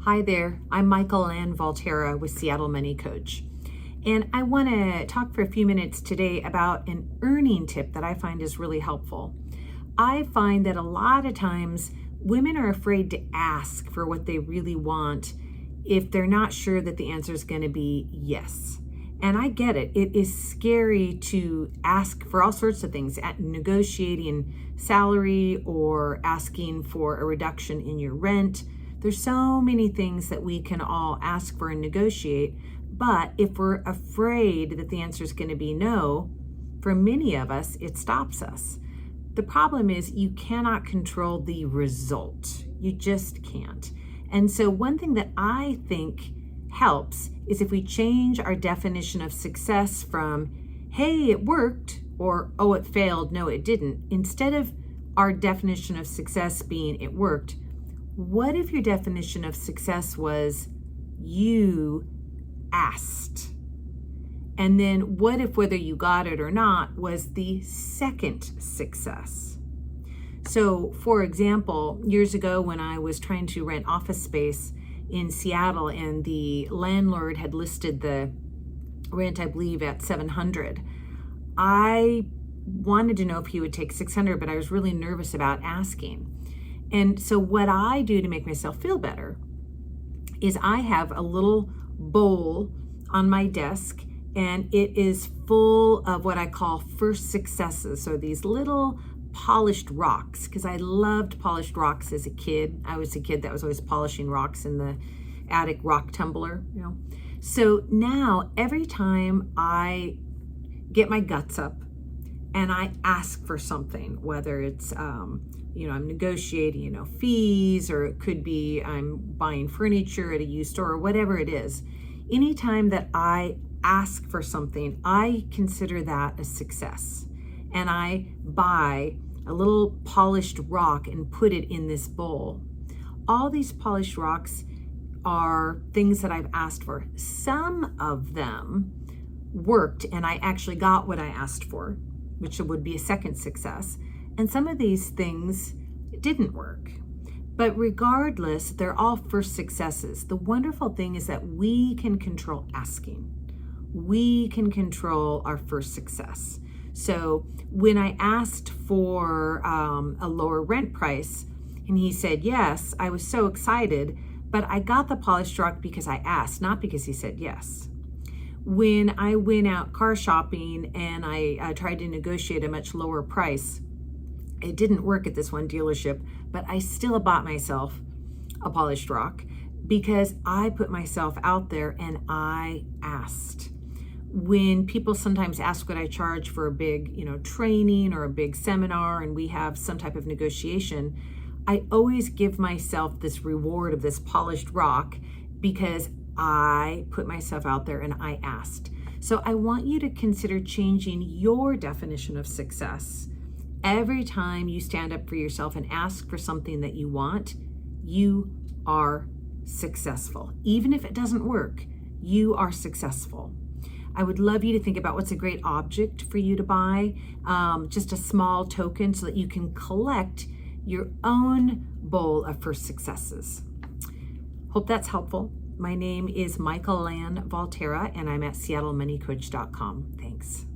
Hi there, I'm Michael Ann Valterra with Seattle Money Coach. And I want to talk for a few minutes today about an earning tip that I find is really helpful. I find that a lot of times women are afraid to ask for what they really want if they're not sure that the answer is going to be yes. And I get it. It is scary to ask for all sorts of things, at negotiating salary or asking for a reduction in your rent. There's so many things that we can all ask for and negotiate, but if we're afraid that the answer is going to be no, for many of us, it stops us. The problem is you cannot control the result. You just can't. And so one thing that I think helps is if we change our definition of success from, hey, it worked, or, oh, it failed, no, it didn't. Instead of our definition of success being it worked, what if your definition of success was you asked? And then what if whether you got it or not was the second success? So, for example, years ago when I was trying to rent office space in Seattle and the landlord had listed the rent, I believe, at $700, I wanted to know if he would take $600, but I was really nervous about asking. And so what I do to make myself feel better is I have a little bowl on my desk, and it is full of what I call first successes. So these little polished rocks, because I loved polished rocks as a kid. I was a kid that was always polishing rocks in the attic rock tumbler, So now every time I get my guts up and I ask for something, whether it's I'm negotiating, fees, or it could be I'm buying furniture at a used store, or whatever it is. Anytime that I ask for something, I consider that a success. And I buy a little polished rock and put it in this bowl. All these polished rocks are things that I've asked for. Some of them worked and I actually got what I asked for, which would be a second success. And some of these things didn't work. But regardless, they're all first successes. The wonderful thing is that we can control asking. We can control our first success. So when I asked for a lower rent price and he said yes, I was so excited, but I got the polished rock because I asked, not because he said yes. When I went out car shopping and I tried to negotiate a much lower price, it didn't work at this one dealership, but I still bought myself a polished rock because I put myself out there and I asked. When people sometimes ask what I charge for a big, training or a big seminar and we have some type of negotiation, I always give myself this reward of this polished rock because I put myself out there and I asked. So I want you to consider changing your definition of success. Every time you stand up for yourself and ask for something that you want, you are successful. Even if it doesn't work, you are successful. I would love you to think about what's a great object for you to buy, just a small token so that you can collect your own bowl of first successes. Hope that's helpful. My name is Michael Ann Valterra, and I'm at seattlemoneycoach.com. Thanks.